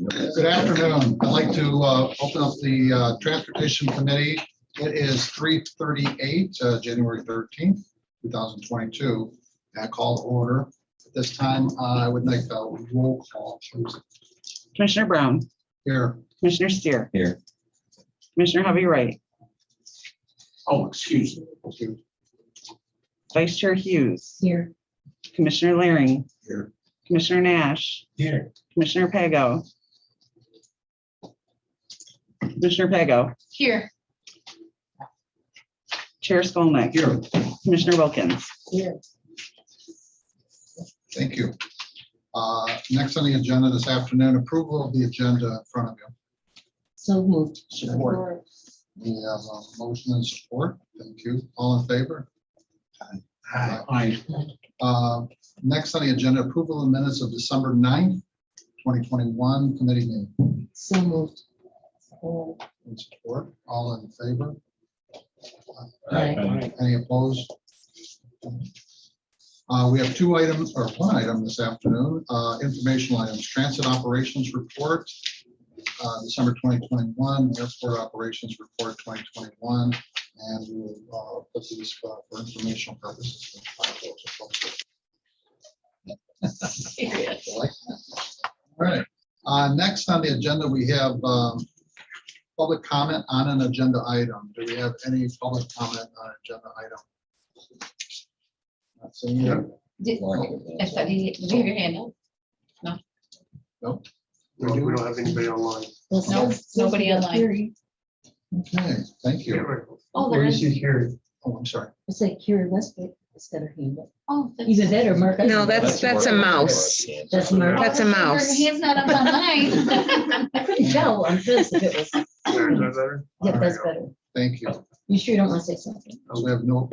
Good afternoon. I'd like to open up the Transportation Committee. It is 3:38, January 13th, 2022. I call to order. At this time, I would make a roll call, please. Commissioner Brown, Here. Commissioner Steer, Here. Commissioner Hovey Wright, Oh, excuse me. Vice Chair Hughes, Here. Commissioner Laring, Here. Commissioner Nash, Here. Commissioner Pago, Here. Chair Skolnick, Here. Commissioner Wilkins. Here. Thank you. Next on the agenda this afternoon, approval of the agenda in front of you. So moved. Support. We have a motion and support. Thank you. All in favor? Aye. Next on the agenda, approval of minutes of December 9th, 2021 committee meeting. So moved. And support. All in favor? Aye. Any opposed? We have two items, or one item this afternoon, informational items, transit operations report, December 2021, airport operations report 2021, and we will put these for informational purposes. All right. Next on the agenda, we have public comment on an agenda item. Do we have any public comment on an agenda item? Not seeing it. I thought you have your hand up. Nope. We don't have anybody online. No, nobody online. Okay, thank you. Oh, Where there is is. he here? Oh, I'm sorry. It's like Kira Westbrook. It's got her hand up. Oh, Either that or Mark. No, that's a mouse. That's Mark. That's a mouse. Her hand's not up on mine. I couldn't tell on this if it was. Is that better? Yeah, that's better. Thank you. You sure you don't want to say something? We have no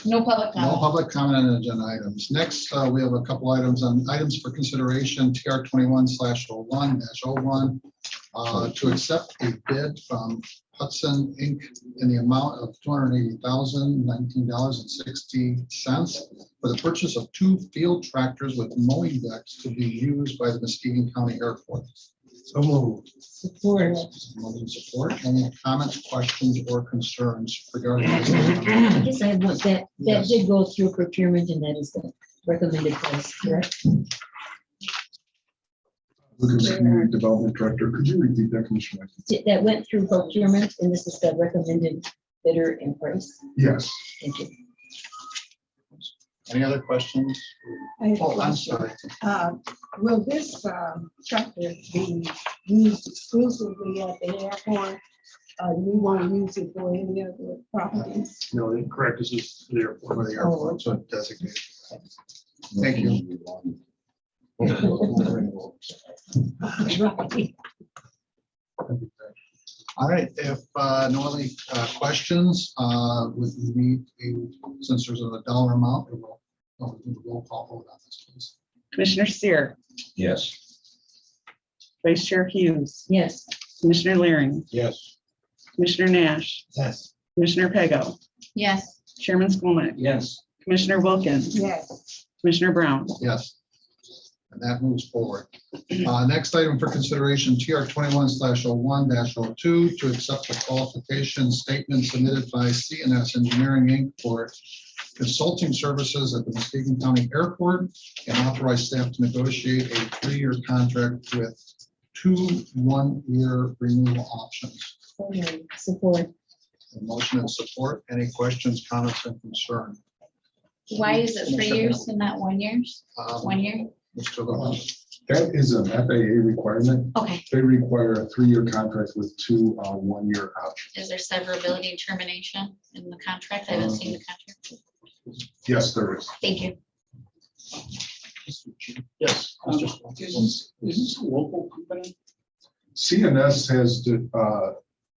No public comment. comment on agenda items. Next, we have a couple items on items for consideration, TR 21/01-01, to accept a bid from Hudson Inc. in the amount of $280,019.60 for the purchase of 2 field tractors with mowing decks to be used by the Muskegon County Airport. So moved. Support. Motion support. Any comments, questions, or concerns regarding this? I guess I have one that Yes. did go through procurement and that is the recommended price, correct? Lucas, Community Development Director, could you repeat that, Commissioner? That went through procurement and this is the recommended bidder and price. Yes. Thank you. Any other questions? I have a Oh, I'm question. sorry. Will this tractor be used exclusively at the airport? Do we want to use it for any other properties? No, correct. This is the airport. For the airport, so designated. Thank you. Right. All right, if no other questions, would we need, since there's a dollar amount, we will do a roll call vote on this, please. Commissioner Steer, Yes. Vice Chair Hughes, Yes. Commissioner Laring, Yes. Commissioner Nash, Yes. Commissioner Pago, Yes. Chairman Skolnick, Yes. Commissioner Wilkins, Yes. Commissioner Brown. Yes. And that moves forward. Next item for consideration, TR 21/01-02, to accept the qualification statement submitted by CNS Engineering Inc. for consulting services at the Muskegon County Airport and authorize staff to negotiate a 3-year contract with 2 one-year renewal options. Support. A motion and support. Any questions, comments, and concern? Why is it 3 years and not 1 year? 1 year? Mr. Lewis. That is an FAA requirement. Okay. They require a 3-year contract with 2 one-year options. Is there severability and termination in the contract? I haven't seen the contract. Yes, there is. Thank you. Yes. Is this a local company? CNS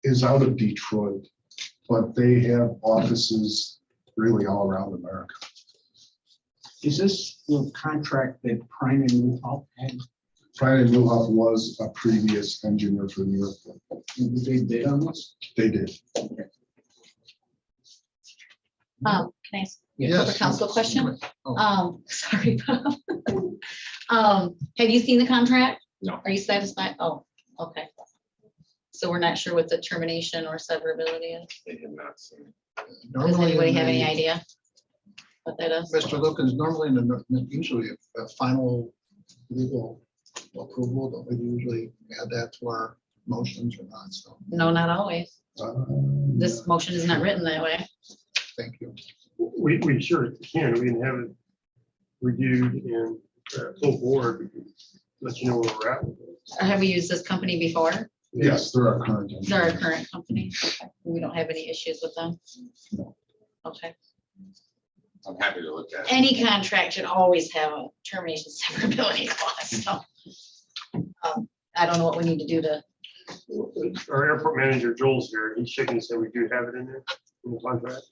is out of Detroit, but they have offices really all around America. Is this the contract that Prime and Newhoff had? Brian Newhoff was a previous engineer for the airport. Did they bid on this? They did. Can I ask Yes. a council question? Oh. Sorry, Bob. Have you seen the contract? Are you satisfied? Oh, okay. So we're not sure what the termination or severability is. They have not seen. Does Normally anybody in have any the- idea what that is? Mr. Lucas, normally usually a final legal approval, don't we usually add that to our motions or not? So, No, not always. This motion is not written that way. thank you. We sure can. We can have it reviewed and full board. We can let you know where we're at with it. Have we used this company before? Yes, there are current. They're our current company. We don't have any issues with them. Okay. I'm happy to look at it. Any contract should always have a termination severability clause, so. I don't know what we need to do to, Our airport manager Joel's here. He's shaking his head. We do have it in there in the contract.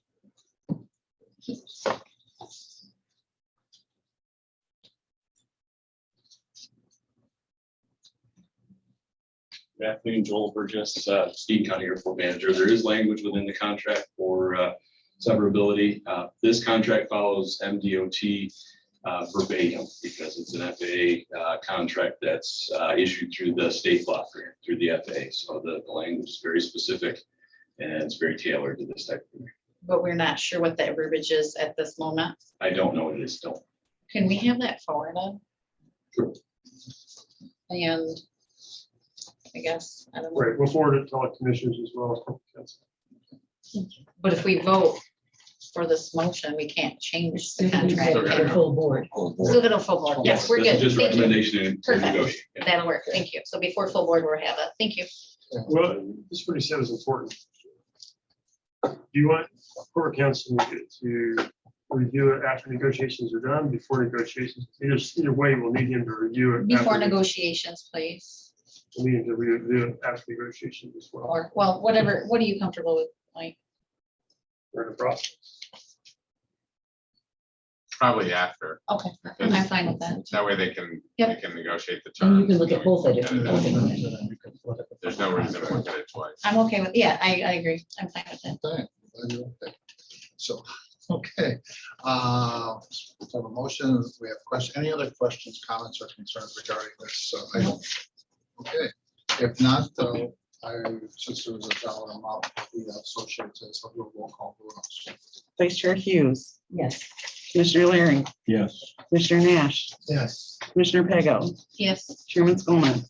Good afternoon, Joel Burgess, Steed County Airport Manager. There is language within the contract for severability. This contract follows MDOT verbatim because it's an FAA contract that's issued through the state law grant through the FAA. So the language is very specific and it's very tailored to this type of thing. but we're not sure what that verbiage is at this moment. I don't know what it is still. Can we have that forwarded? Sure. And I guess, I don't know, Right, we'll forward it to all commissioners as well as corporate counsel. but if we vote for this motion, we can't change the contract. The full board. Still get a full board. Yes, we're This good. is just Thank you. recommendation to Perfect. negotiate. Yeah. That'll work. Thank you. So before full board, we'll have it. Thank you. Well, this what he said is important. Do you want corporate counsel to review it after negotiations are done, before negotiations? Either way, we'll need him to review it. Before after- negotiations, please. We'll need him to review it after negotiations as well. Or, well, whatever, what are you comfortable with, Mike? We're in the process. Probably after. Okay, I'm fine with that. That way they can Yep. negotiate the terms. And you can look at we both of can it. get Okay. done. There's no reason to look at it twice. I'm okay with, yeah, I agree. I'm fine with that. Okay, glad you're okay. So, okay. We have a motion. We have questions. Any other questions, comments, or concerns regarding this item? Okay, if not, since there was a dollar amount associated to this, I'll do a roll call vote. Vice Chair Hughes, Yes. Commissioner Larry, Yes. Commissioner Nash, Yes. Commissioner Pego, Yes, Chairman Schollman,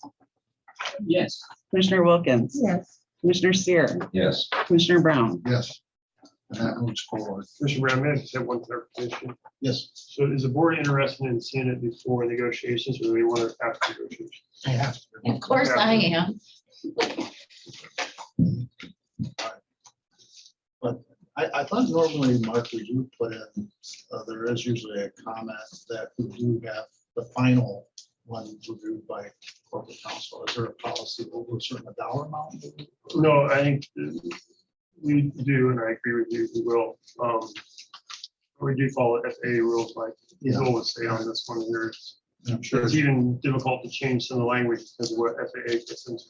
Yes. Commissioner Wilkins, Yes, Commissioner Seer, Yes. Commissioner Brown. Yes. And that moves forward. Commissioner Brown, may I just have one clarification? Yes. So is the board interested in seeing it before negotiations, or do they want it after negotiations? I have to. of course I am. But I thought normally, Mark, we do put in, there is usually a comment that we do have the final one reviewed by corporate counsel. Is there a policy over a certain dollar amount? No, I think we do, and I agree with you, we will. We do follow FAA rules, like Yeah. Joel would say on this one here. I'm sure. It's even difficult to change some of the language because of what FAA gets into.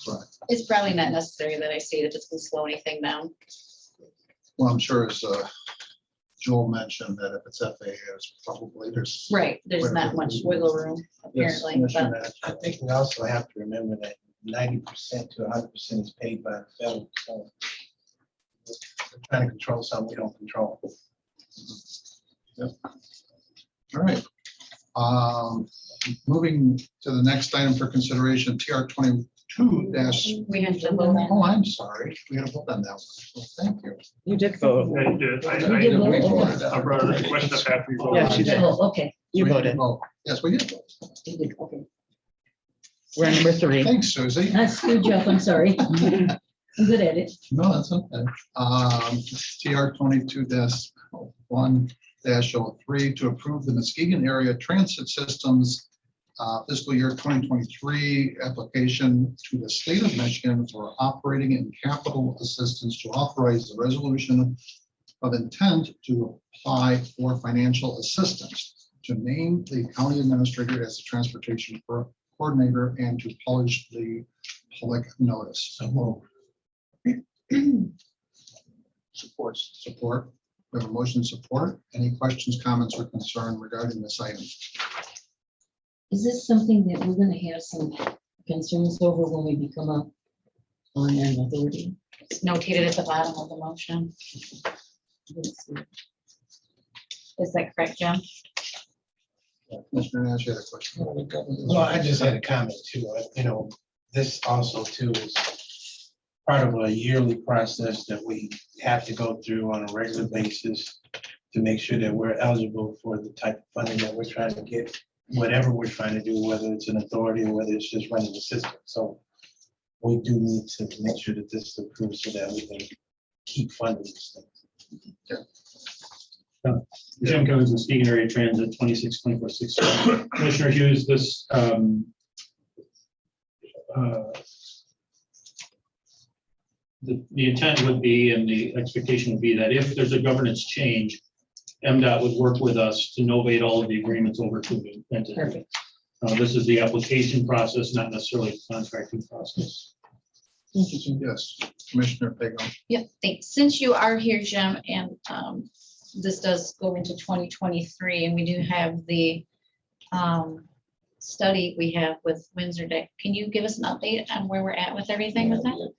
Right. It's probably not necessary that I state if it's gonna slow anything down. Well, I'm sure as Joel mentioned that if it's FAA, it's probably there's. Right, there's not much wiggle room Yes, apparently, Commissioner but Nash. I think we also have to remember that 90% to 100% is paid by the federal. So we're trying to control something we don't control. All right. Moving to the next item for consideration, TR 22 dash. we have to vote on. Oh, I'm sorry. We got to vote on that one. So thank you. You did vote. Yeah, you did. You did vote? I brought the question up after you voted. Yes, you did. Oh, okay. You We did voted. vote. Yes, we did. vote. You did, okay. We're on number 3. Thanks, Susie. That's good job, I'm sorry. I'm good at it. No, that's okay. TR 22 1 03 to approve the Muskegon Area Transit Systems fiscal year 2023 application to the state of Michigan for operating and capital assistance to authorize the resolution of intent to apply for financial assistance, to name the county administrator as the transportation coordinator, and to publish the public notice. Support. We have a motion support. Any questions, comments, or concern regarding this item? Is this something that we're gonna have some concerns over when we become on an authority? It's notated at the bottom of the motion. Let's see. Is that correct, Jim? Commissioner Nash had a question. No, I just had a comment too. This also too is part of a yearly process that we have to go through on a regular basis to make sure that we're eligible for the type of funding that we're trying to get, whatever we're trying to do, whether it's an authority or whether it's just running the system. So we do need to make sure that this is approved so that we can keep funding these things. Jim Coons, Muskegon Area Transit, 262460. Commissioner Hughes, this the intent would be and the expectation would be that if there's a governance change, MDOT would work with us to novate all of the agreements over to the entity. Perfect. This is the application process, not necessarily the contracting process. Thank you, Jim. Yes, Commissioner Pago. Yep, thanks. Since you are here, Jim, and this does go into 2023, and we do have the study we have with Windsor Dick. Can you give us an update on where we're at with everything with that?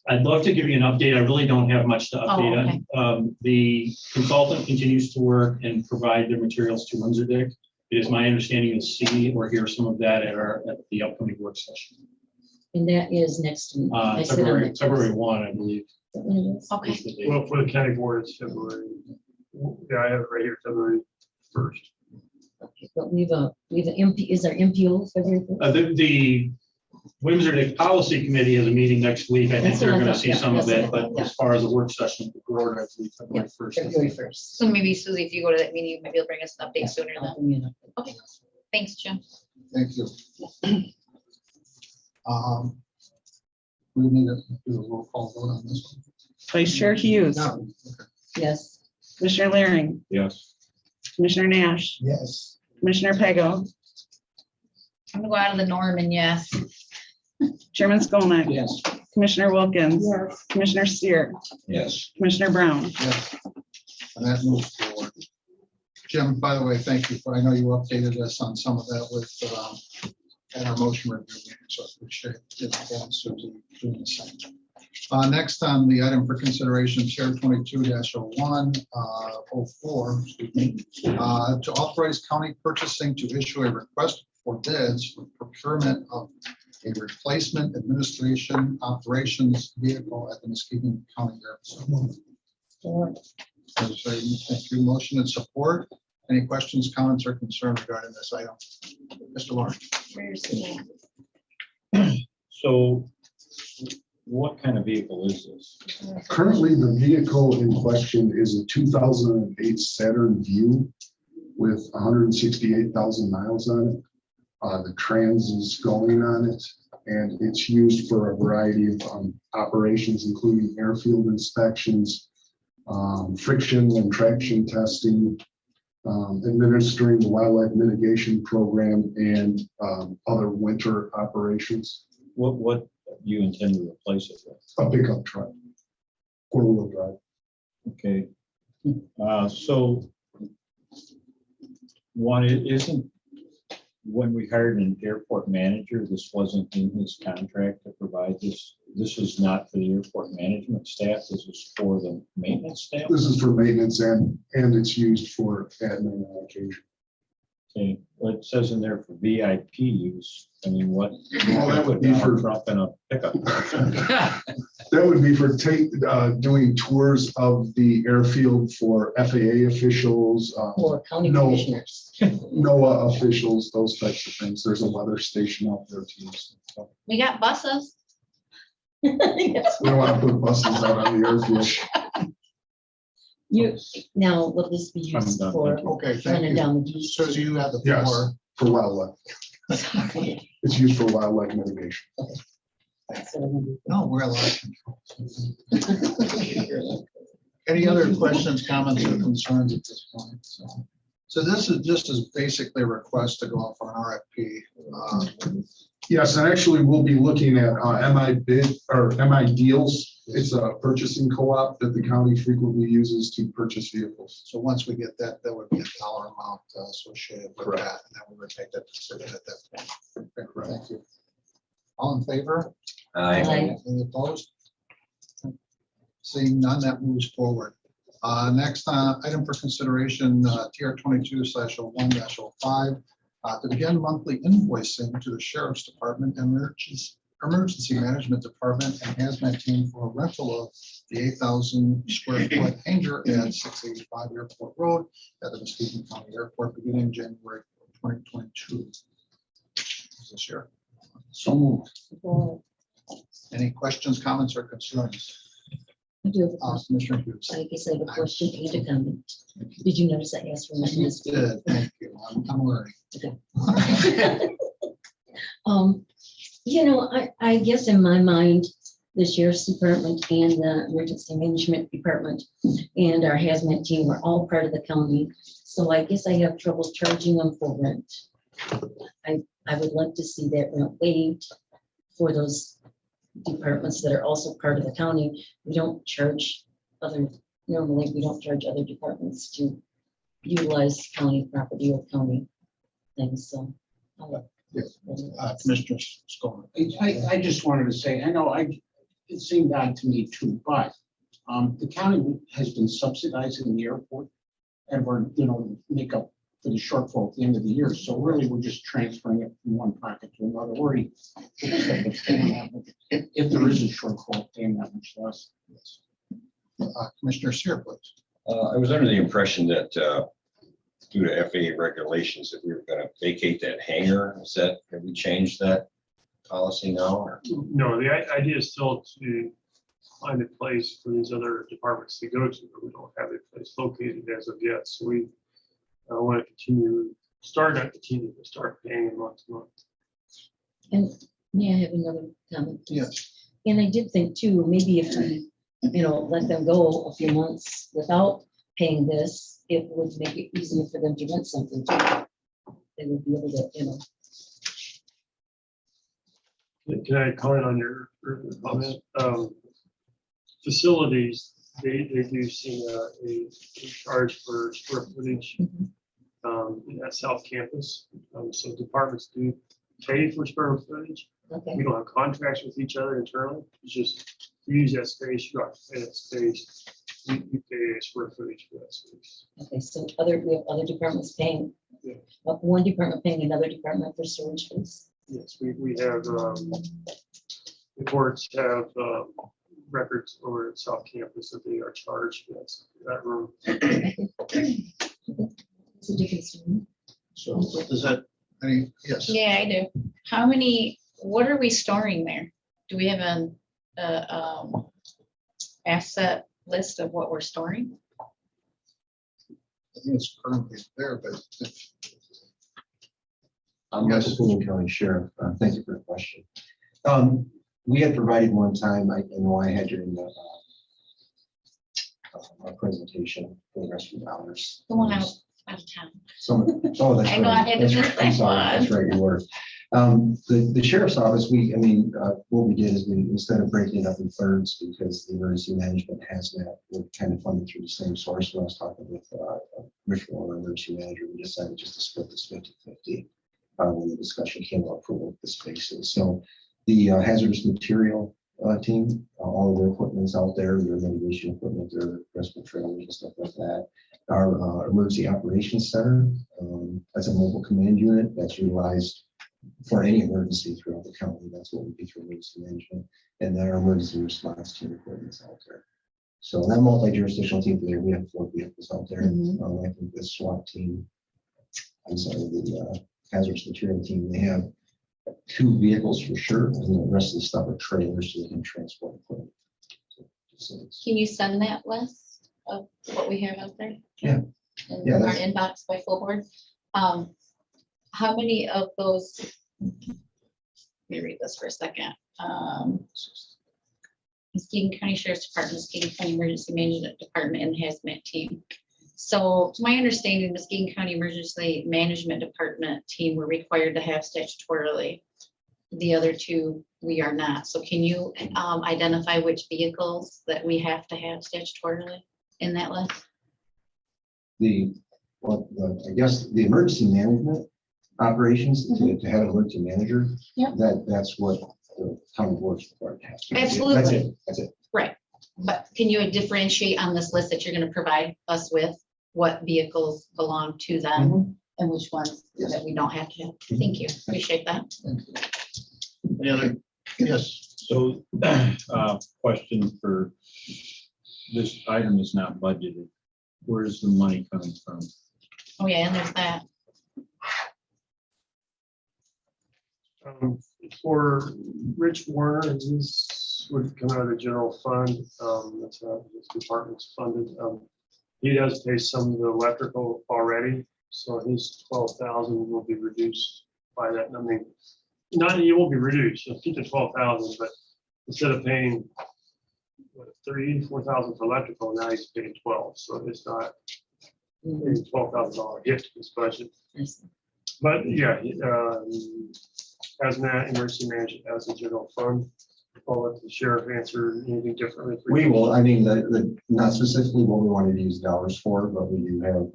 I'd love to give you an update. I really don't have much to update okay. on. The consultant continues to work and provide their materials to Windsor Dick. It is my understanding you'll see or hear some of that at the upcoming work session. And that is next week. I sit on that. February 1, I believe. Is that what it is? Okay. is the date. Well, for the county board, it's February. Yeah, I have it right here, February 1st. Okay, but we've MP, is our MPO February? The Windsor Dick Policy Committee has a meeting next week. I think That's what they're I going to thought, see yeah, some of that's it, what I but thought, yeah. as far as the work session, the board, I believe February 1st. February 1st. So maybe Susie, if you go to that meeting, maybe you'll bring us an update sooner I'll then. bring you an update. Okay. Thanks, Jim. Thank you. We need to do a roll call vote on this one. Vice Chair Hughes, No, okay. Yes. Commissioner Laring, Yes. Commissioner Nash, Yes. Commissioner Pego, I'm gonna go out of the norm and yes. Chairman Skolnick. Yes. Commissioner Wilkins. Yes. Commissioner Seer, Yes. Commissioner Brown. Yes. And that moves forward. Jim, by the way, thank you for, I know you updated us on some of that with, at our motion review meeting, so I appreciate it. And Susie doing the same. Next on the item for consideration, Chair 22-01-04, excuse me, to authorize county purchasing to issue a request for bids for procurement of a replacement administration operations vehicle at the Muskegon County Airport. There's a motion and support. Any questions, comments, or concerns regarding this item? Mr. Lawrence. Where's the? So what kind of vehicle is this? Currently, the vehicle in question is a 2008 Saturn Vue with 168,000 miles on it. The trans is going on it, and it's used for a variety of operations, including airfield inspections, friction and traction testing, administering the wildlife mitigation program, and other winter operations. What you intend to replace it with? A pickup truck, 4-wheel drive. Okay. So one, it isn't, when we hired an airport manager, this wasn't in his contract to provide this. This is not for the airport management staff. This is for the maintenance staff. This is for maintenance and it's used for admin on occasion. Okay, well, it says in there for VIP use. I mean, what? Well, that would be for- Dropping a pickup. That would be for doing tours of the airfield for FAA officials, Or county No. commissioners. NOAA officials, those types of things. There's a weather station out there too. So We got buses. Yes. we don't want to put buses out on the airfield. Now, will this be used done, for thank you. Okay, thank running you. down the geese? Susie, you have the Yes. floor. For wildlife. Sorry. It's used for wildlife mitigation. That's what I wanted. No, we're allowed control. Any other questions, comments, or concerns at this point? So this is just as basically a request to go out for an RFP. Yes, and actually we'll be looking at MI bid or MI deals It's a purchasing co-op that the county frequently uses to purchase vehicles. So once we get that, there would be a dollar amount associated with Correct. that, and then we would take that decision at that point. Okay, thank you. All in favor? Aye. Any opposed? Seeing none, that moves forward. Next item for consideration, TR 22/01-05, to begin monthly invoicing to the Sheriff's Department, Emergency Management Department, and hazmat team for a rental of the 8,000 square foot hangar at 685 Airport Road at the Muskegon County Airport beginning January 2022. Is this year? So moved. Any questions, comments, or concerns? I do have a question. Commissioner Hughes. I guess I have a question and a comment. Did you notice I asked for my You list? did, thank you. I'm learning. I guess in my mind, the sheriff's department and the emergency management department and our hazmat team were all part of the county. So I guess I have trouble charging them for rent. I would love to see that rent waived for those departments that are also part of the county. We don't charge normally we don't charge other departments to utilize county property or county things, so. Commissioner Scollin. I just wanted to say, it seemed odd to me too, but the county has been subsidizing the airport and we're, make up for the shortfall at the end of the year. So really, we're just transferring it from one pocket to another. Worry if there is a shortfall, paying that much less. Commissioner Sear, please. I was under the impression that due to FAA regulations, that we were going to vacate that hangar. Have we changed that policy now? Or? No, the idea is still to find a place for these other departments to go to, but we don't have a place located as of yet. So we want to start paying them month to month. And may I have another comment? Yes. And I did think too, maybe if we, let them go a few months without paying this, it would make it easier for them to rent something too. They would be able to, Can I comment on your comment? Facilities, they do see a charge for square footage at South Campus. So departments do pay for square footage. Okay. We don't have contracts with each other internally. It's just you use that space, you have to pay that space. You pay a square footage for that space. Okay, so we have other departments paying, Yeah. one department paying another department for storage space. Yes, we have, the courts have records over at South Campus that they are charged for that room. It's a difference to me. So does that, yes. Yeah, I do. What are we storing there? Do we have an asset list of what we're storing? I think it's currently there, but I'm Yes. Muskegon County Sheriff. Thank you for the question. We had provided one time, I know I had during the my presentation for the rest of the dollars. The one out of town. That's I know I right. had to That's miss right. I'm that sorry. That's one. right, you were. The sheriff's office, what we did is instead of breaking it up in thirds, because the emergency management has that, we're kind of funded through the same source. When I was talking with Commissioner, our emergency manager, we decided just to split this 50-50 when the discussion came up for what the space is. So the hazardous material team, all of their equipment's out there, their mitigation equipment, their rescue trailers and stuff like that. Our emergency operations center, that's a mobile command unit that's utilized for any emergency throughout the county. That's what we do through emergency management. And then our emergency response team equipment's out there. So that multi-jurisdictional team there, we have 4 vehicles out there. I think the SWAT team, the hazardous material team, they have 2 vehicles for sure, and the rest of the stuff are trailers so they can transport equipment. Can you send that list of what we have out there? Yeah. In Yeah, our that's- inbox by full board? How many of those? Let me read this for a second. Muskegon County Sheriff's Department, Muskegon County Emergency Management Department, and hazmat team. So to my understanding, Muskegon County Emergency Management Department team were required to have statutorily The other two, we are not. So can you identify which vehicles that we have to have statutorily in that list? I guess the emergency management operations, to have an emergency manager, Yep. that's what the county board's required to have. Absolutely. That's it, that's it. Right. But can you differentiate on this list that you're going to provide us with what vehicles belong to them and which ones Yes. that we don't have to have? Thank you. Appreciate that. Any other? Yes. So, question for, this item is not budgeted. Where is the money coming from? Oh, yeah, and there's that. For Rich Warner, this would come out of the general fund. That's how his department's funded. He does pay some of the electrical already, so his 12,000 will be reduced by that. I mean, not, it will be reduced. You'll keep the 12,000, but instead of paying what, 4,000 for electrical, now he's paying 12. So it's not a $12,000 hit to his budget. But yeah, hazmat, emergency management as a general fund. I'll let the sheriff answer anything differently. We will, I mean, not specifically what we wanted to use dollars for, but we do have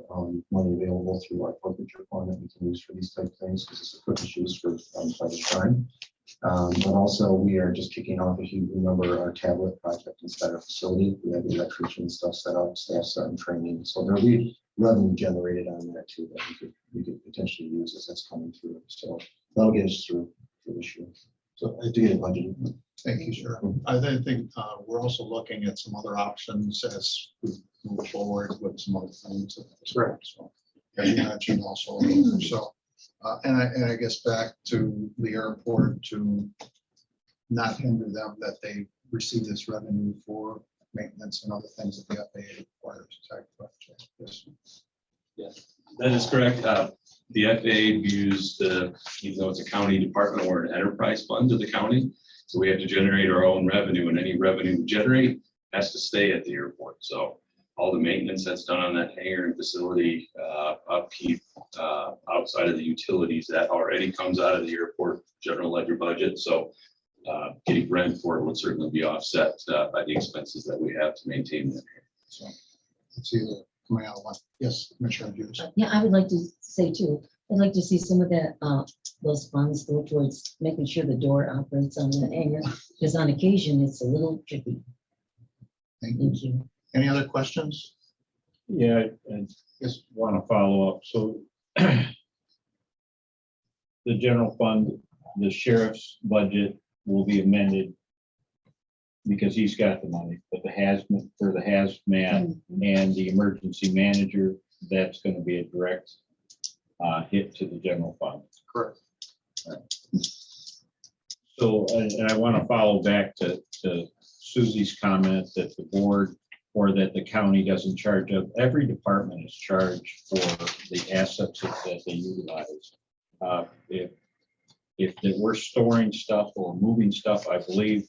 money available through our forfeiture fund that we can use for these type of things, because it's the quickest use for budget time. But also, we are just kicking off, if you remember, our tablet project inside our facility. We have the electrician stuff set up, staff starting training, so there'll be revenue generated on that too, that we could potentially use as that's coming through. So that'll get us through for this year. So I do get it budgeted. Thank you, Sheriff. I think we're also looking at some other options as we move forward with some other things. Right. So, as you mentioned also, so, and I guess back to the airport to not hinder them that they receive this revenue for maintenance and other things that the FAA requires. Is that correct? Yes. Yes, that is correct. The FAA views even though it's a county department, we're an enterprise fund of the county. So we have to generate our own revenue, and any revenue we generate has to stay at the airport. So all the maintenance that's done on that hangar and facility, upkeep outside of the utilities, that already comes out of the airport general ledger budget. So getting rent for it would certainly be offset by the expenses that we have to maintain that. So it's either coming out of one. Yes, Commissioner Hughes. Yeah, I would like to say too, I'd like to see some of that, those funds go towards making sure the door operates on the hangar, because on occasion it's a little tricky. Thank you. Thank you. Any other questions? Yeah, I just want to follow up. So the general fund, the sheriff's budget will be amended because he's got the money, but the hazmat and the emergency manager, that's going to be a direct hit to the general fund. Correct. So, and I want to follow back to Susie's comment that the board or that the county doesn't charge of. Every department is charged for the assets that they utilize. If we're storing stuff or moving stuff, I believe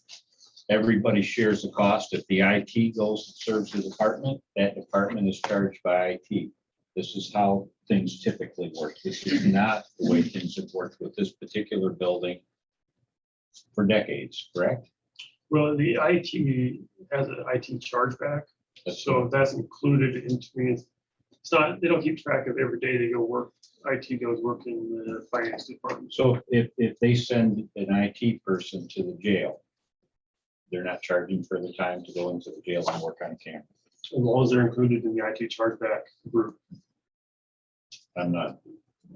everybody shares the cost. If the IT goes and serves the department, that department is charged by IT. This is how things typically work. This is not the way things have worked with this particular building for decades, correct? Well, the IT has an IT chargeback, so that's included into me. It's not, they don't keep track of every day they go work. IT goes work in the finance department. So if they send an IT person to the jail, they're not charging for the time to go into the jail and work on camera. As long as they're included in the IT chargeback group. I'm not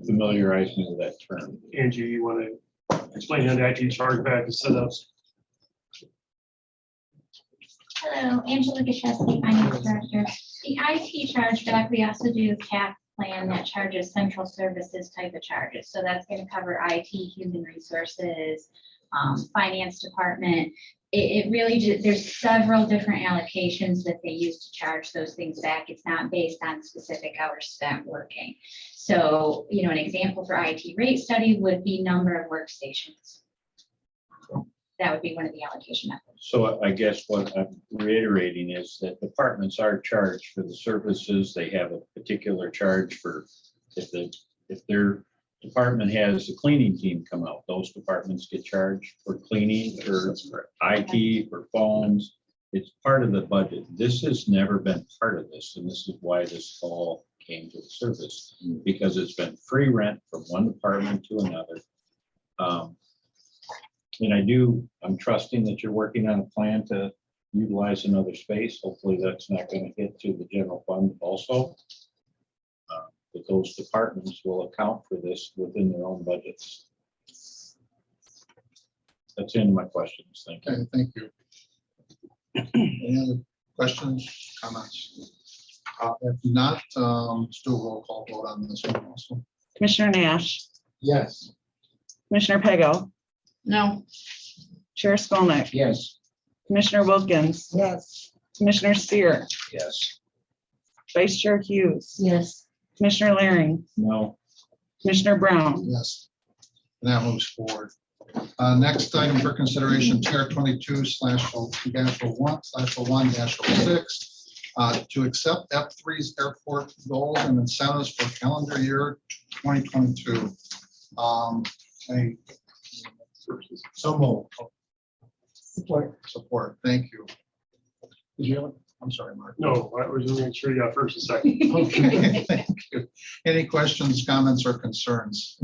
familiarizing with that term. Angie, you want to explain how the IT chargeback is set up? Hello, Angela Gashesky, Finance Director. The IT chargeback, we also do a CAP plan that charges central services type of charges. So that's going to cover IT, human resources, finance department. It really just, there's several different allocations that they use to charge those things back. It's not based on specific hours spent working. So, you know, an example for IT rate study would be number of workstations. That would be one of the allocation methods. So I guess what I'm reiterating is that departments are charged for the services. They have a particular charge for if they're department has the cleaning team come out, those departments get charged for cleaning, for IT, for phones. It's part of the budget. This has never been part of this, and this is why this all came to the surface, because it's been free rent from one department to another. And I'm trusting that you're working on a plan to utilize another space. Hopefully that's not going to hit to the general fund also. But those departments will account for this within their own budgets. That's the end of my questions. Thank you. Okay, thank you. Any other questions, comments? If not, let's do a roll call vote on this one also. Commissioner Nash, Yes. Commissioner Pego, No, Chair Skolnick, Yes. Commissioner Wilkins, Yes. Commissioner Seer, Yes. Vice Chair Hughes, Yes. Commissioner Laring, No, Commissioner Brown. Yes. And that moves forward. Next item for consideration, TR 22/01/01-06, to accept F3's airport goals and incentives for calendar year 2022. So moved. Support. Thank you. Did you have it? I'm sorry, Mark. No, I was going to make sure you got first and second. Okay, thank you. Any questions, comments, or concerns?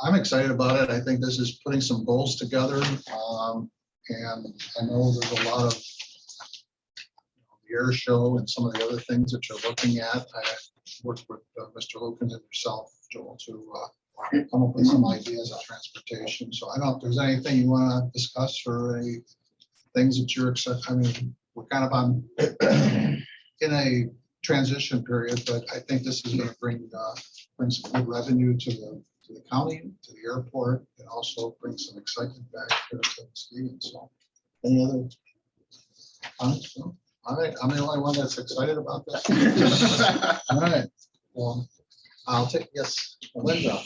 I'm excited about it. I think this is putting some goals together. And I know there's a lot of the air show and some of the other things that you're looking at. I worked with Mr. Lukens and yourself, Joel, to come up with some ideas of transportation. So I don't know if there's anything you want to discuss or any things that you're excited. I mean, we're kind of on in a transition period, but I think this is going to bring some good revenue to the county, to the airport, and also bring some excitement back to the stadium. So, any other comments? No? All right, I'm the only one that's excited about this. All right, well, I'll take, yes, Linda.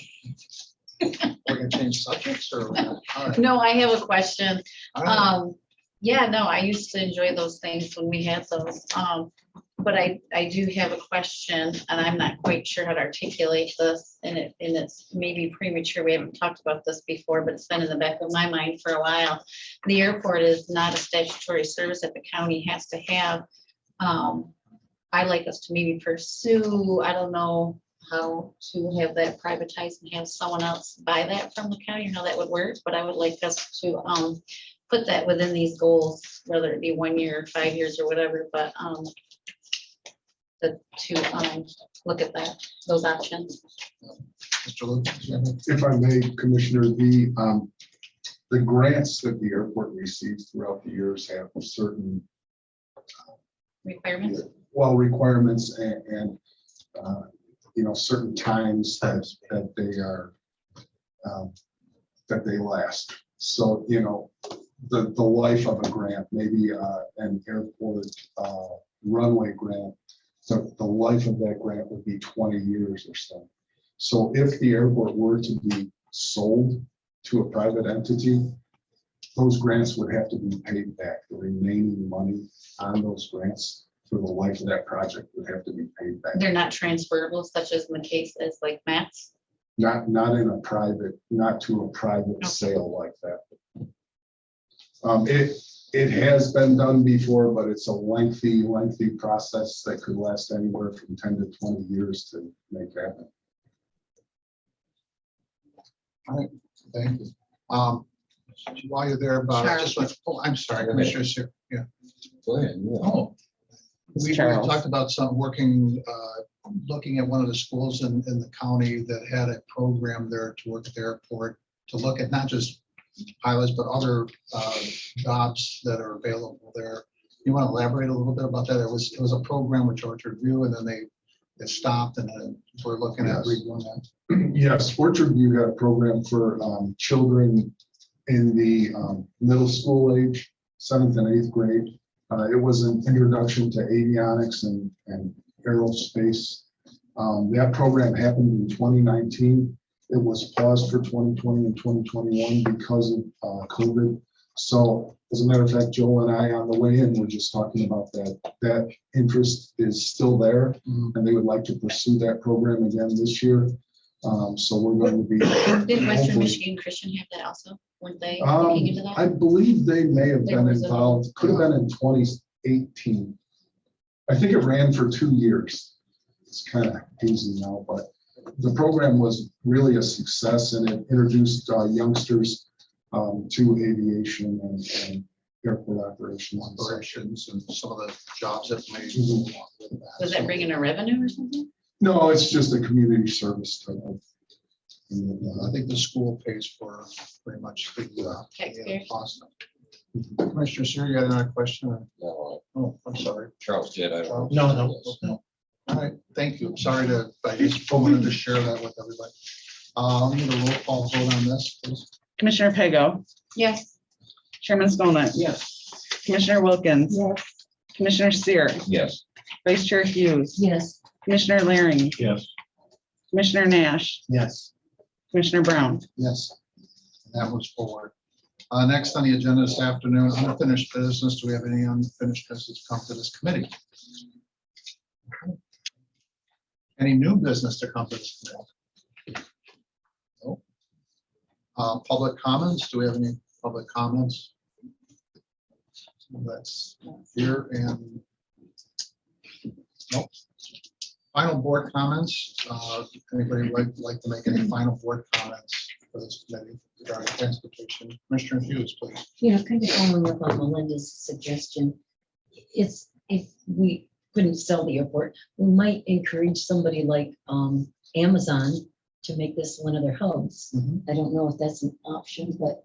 We're gonna change subjects or? All right. no, I have a question. All right. Yeah, no, I used to enjoy those things when we had those. But I do have a question, and I'm not quite sure how to articulate this, and it's maybe premature. We haven't talked about this before, but it's been in the back of my mind for a while. The airport is not a statutory service that the county has to have. I like us to maybe pursue, I don't know how to have that privatized and have someone else buy that from the county, or how that would work, but I would like us to put that within these goals, whether it be 1 year, 5 years, or whatever, but to look at those options. Mr. Lucas, you have any- If I may, Commissioner, the grants that the airport receives throughout the years have certain, Requirements? requirements and certain times that they are, that they last. So, the life of a grant, maybe an airport runway grant, so the life of that grant would be 20 years or so. So if the airport were to be sold to a private entity, those grants would have to be paid back. The remaining money on those grants for the life of that project would have to be paid back. They're not transferable, such as in the case as like Matt's. Not in a private, not to a private sale like that. It has been done before, but it's a lengthy process that could last anywhere from 10 to 20 years to make happen. All right, thank you. While you're there, Bob, I just want, I'm sorry, Commissioner Seer. Yeah. Go ahead. Oh. We talked about looking at one of the schools in the county that had a program there to work at the airport to look at not just pilots, but other jobs that are available there. You want to elaborate a little bit about that? It was a program with Orchard View, and then they stopped, and then we're looking at redoing that. Yes, Orchard View had a program for children in the middle school age, 7th and 8th grade. It was an introduction to avionics and aerospace. That program happened in 2019. It was paused for 2020 and 2021 because of COVID. So as a matter of fact, Joel and I on the way in, were just talking about that. That interest is still there and they would like to pursue that program again this year. So we're going to be. Did Western hopefully- Michigan Christian have that also? Weren't they Um, looking into I that? believe they may have There been was a- involved, could have been in 2018. I think it ran for 2 years. It's kind of hazy now, but the program was really a success and it introduced youngsters to aviation and airport operations. and such. Operations and some of the jobs that may. Mhm. along with that. Was that bringing a revenue or something? No, it's just a community service type of. I think the school pays for pretty much the Taxpayers. cost. Commissioner Sear, you got another question? No, Oh, I'm sorry. Charles did. I don't. No. All right, thank you. Sorry to, I just wanted to share that with everybody. We need a roll call vote on this, please. Commissioner Pego, Yes. Chairman Skolnick. Yes. Commissioner Wilkins, Yes. Commissioner Seer, Yes. Vice Chair Hughes, Yes, Commissioner Larry, Yes. Commissioner Nash, Yes. Commissioner Brown. Yes. And that moves forward. Next on the agenda this afternoon, unfinished business. Do we have any unfinished business come to this committee? Any new business to come to this committee? No. Public comments. Do we have any public comments? That's here and. Nope. Final board comments. Anybody like to make any final board comments for this committee regarding transportation? Commissioner Hughes, please. kind of following up on Melinda's suggestion. It's, if we couldn't sell the airport, we might encourage somebody like Amazon to make this one of their hubs. I don't know if that's an option, but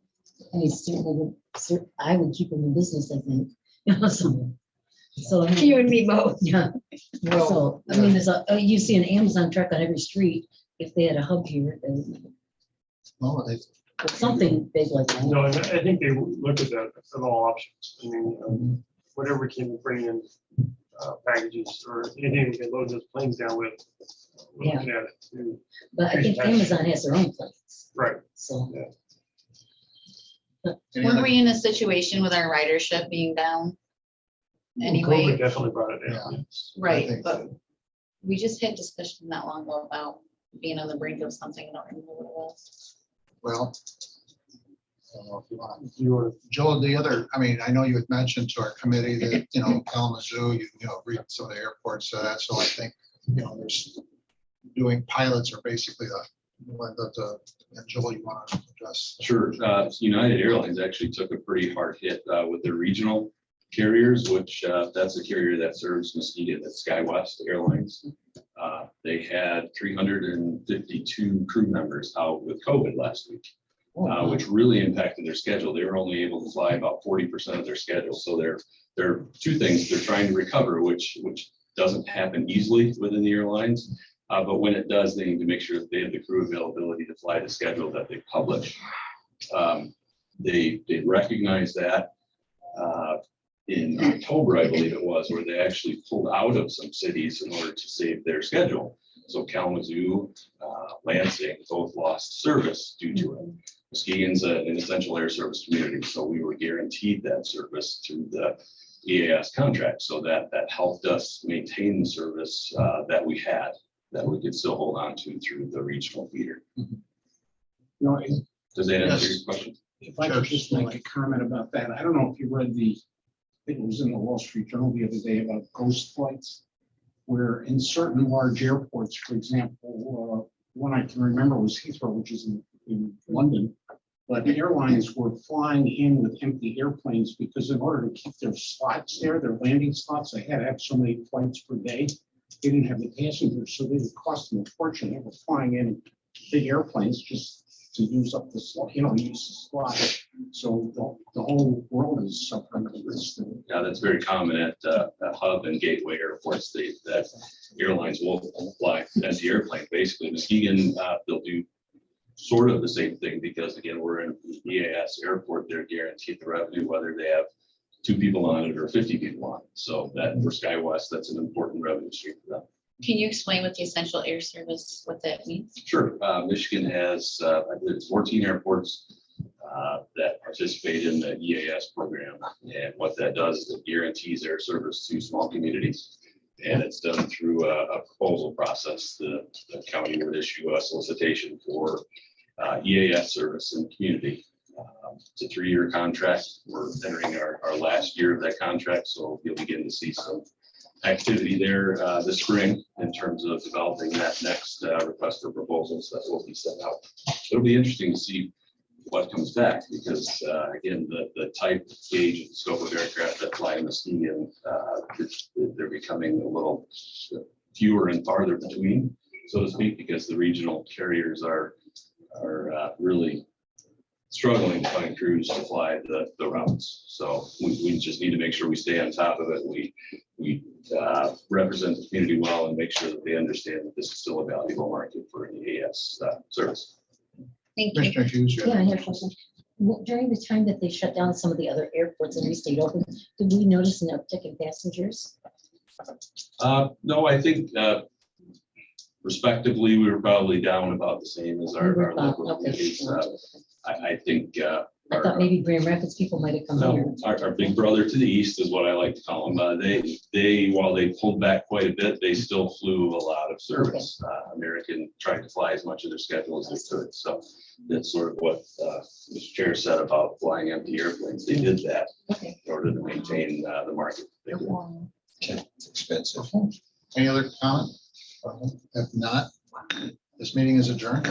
I certainly would, I would keep them in business, I think. So, I mean, You and me both. yeah. Well, So, I mean, there's you see an Amazon truck on every street. If they had a hub here, they would- No, they, but something big like that. No, and I think they look at that at all options. I mean, whatever we can bring in packages or anything we can load those planes down with. We're looking at it too. But I think Amazon has their own planes, Right. so. any Weren't other- we in a situation with our ridership being down? COVID Anyway, definitely brought it Yeah. down. I right, think but we just had discussion not long ago about being on the brink of something. I don't remember what it was. Well, I don't know if you want, Joel, the other, I mean, I know you had mentioned to our committee that, Kalamazoo, you read some of the airports, so that's, so I think, there's doing pilots are basically and Joel, you want to address? Sure. United Airlines actually took a pretty hard hit with their regional carriers, which that's a carrier that serves Muskegon, that's SkyWest Airlines. They had 352 crew members out with COVID last week, which really impacted their schedule. They were only able to fly about 40% of their schedule. So there are two things they're trying to recover, which doesn't happen easily within the airlines. But when it does, they need to make sure that they have the crew availability to fly the schedule that they publish. They recognize that in October, I believe it was, where they actually pulled out of some cities in order to save their schedule. So Kalamazoo, Lansing both lost service due to it. Muskegon's an essential air service community, so we were guaranteed that service through the EAS contract. So that helped us maintain the service that we had, that we could still hold on to through the regional feeder. No, Does that answer Yes. your question? if I could just make a comment about that, I don't know if you read I think it was in the Wall Street Journal the other day about ghost flights, where in certain large airports, for example, one I can remember was Heathrow, which is in London, but airlines were flying in with empty airplanes because in order to keep their slots there, their landing slots, they had to have so many flights per day. They didn't have the passengers, so they would cost them a fortune. They were flying in big airplanes just to use up the slot, use the slot. So the whole world is suffering from this. Yeah, that's very common at hub and gateway airports. That airlines will fly empty airplane. Basically, Muskegon, they'll do sort of the same thing because again, we're in EAS airport. They're guaranteed the revenue whether they have 2 people on it or 50 people on it. So that for SkyWest, that's an important revenue stream for them. Can you explain what the essential air service, what that means? Sure. Michigan has, I believe it's 14 airports. that participate in the EAS program. And what that does is it guarantees air service to small communities. And it's done through a proposal process. The county would issue a solicitation for EAS service in the community. It's a 3-year contract. We're entering our last year of that contract, so you'll begin to see some activity there this spring in terms of developing that next request for proposals that will be sent out. It'll be interesting to see what comes back because again, the type, gauge, and scope of aircraft that fly in Muskegon, they're becoming a little fewer and farther between, so to speak, because the regional carriers are really struggling to find crews to fly the routes. So we just need to make sure we stay on top of it. We represent the community well and make sure that they understand that this is still a valuable market for an EAS service. Thank you. Commissioner Hughes, you Yeah, I have- have a question. During the time that they shut down some of the other airports and we stayed open, did we notice an uptick in passengers? No, I think respectively, we were probably down about the same as We our were about- local okay. communities. I think I thought maybe Grand Rapids people might have come here. no, our big brother to the east is what I like to call them. They, while they pulled back quite a bit, they still flew a lot of service. American tried to fly as much of their schedule as they could. So that's sort of what Mr. Chair said about flying empty airplanes. They did that Okay. in order to maintain the market. They did. It's expensive. Any other comment? If not, this meeting is adjourned.